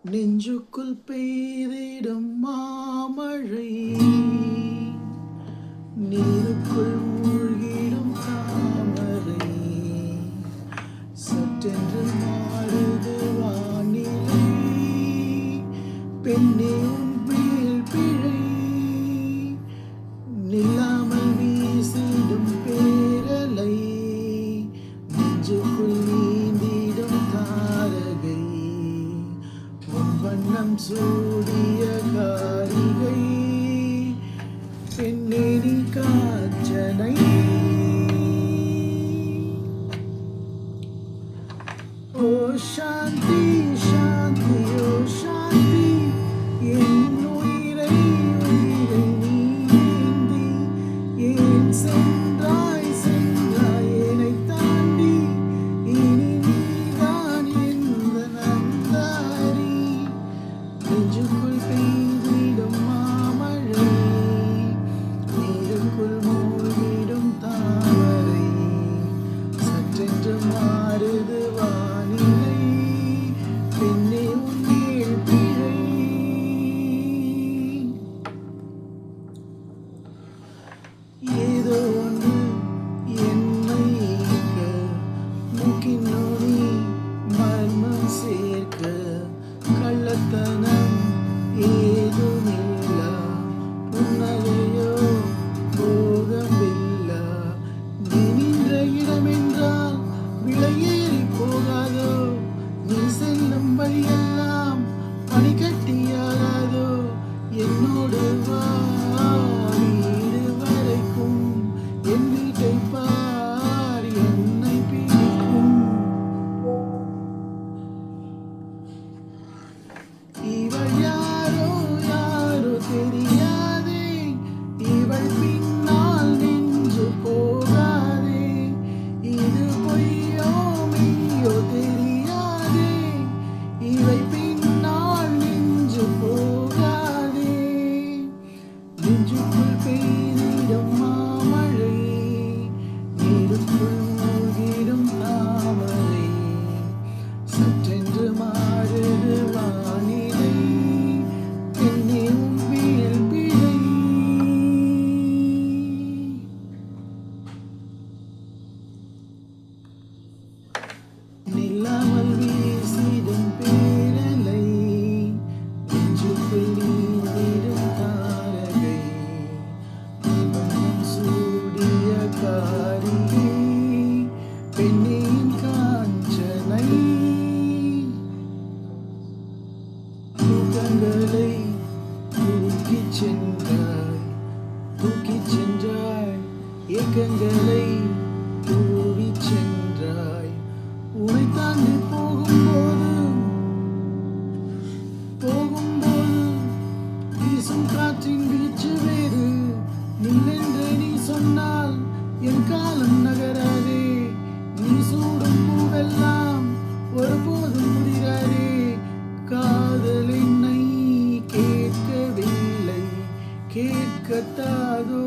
நெஞ்சுக்குள் பெய்திடும் மாமழை, நீருக்குள் மூழ்கிடும் தாமரை, சட்டென்று மாறுது வானிலை, பெண்ணே உன் மேல் பிழை, நில்லாமல் வீசிடும் பேரலை, நெஞ்சுக்குள் நீந்திடும் தாரகை, வண்ணம் சூடிய காரிகை, பெண்ணே நீ காஞ்சனை. ஓ சாந்தி சாந்தி ஓ சாந்தி, என் உயிரை உயிரை நீ ஏந்தி ஏன் சென்றாய் சென்றாய் என்னை தாண்டி, இனி நீதான் எந்த நந்தாரி, நெஞ்சுக்குள் பெய்திடும் மாமழை, நீருக்குள் மூழ்கிடும் தாமரை, சற்றென்று மாறுது வானிலை, பெண்ணே உன் மேல் பிழை. ஏதோ ஒன்று என்னை ஈர்க்க, மூக்கின் நுனி மர்மம் சேர்க்க, கள்ளத்தனம் ஏதுமில்லா, புன்னகையோ போகவில்லா, நீ நின்ற இடமென்றால் விலையேறி போகாதோ, நீ செல்லும் வழியெல்லாம் பனிக்கட்டியாகாதோ, என்னோடு வா வீடு வரைக்கும், என் வீட்டை பார் என்னை பிடிக்கும். இவள் யாரோ யாரோ தெரியாதே, இவள் பின்னால் நின்று போகாதே, இது பொய்யோ மெய்யோ தெரியாதே, இவை பின்னால் நின்று போகாதே, நெஞ்சுக்குள் பெய்திடும் மாமழை, நீருக்குள் மூழ்கிடும் தாமரை, சற்றென்று மாறுது வானிலை, பெண்ணே உன் மேல் பிழை. நில்லாமல் வீசிடும் பேரலை, நெஞ்சுக்குள் நீந்திடும் தாரகை, வண்ணம் சூடிய காரிகை, பெண்ணின் காஞ்சனை, தூக்கங்களை தூக்கிச் சென்றாய் தூக்கிச் சென்றாய், ஏக்கங்களை தூவிச் சென்றாய், உனை தாண்டி போகும்போது வீசும் காற்றின் வீச்சு வேறு, நில்லென்று நீ சொன்னால் என் காலம் நகராதே, நீ சூடும் பூவெல்லாம் ஒருபோதும் முடிராதே, காதல் என்னை கேட்கவில்லை கேட்கத்தாதோ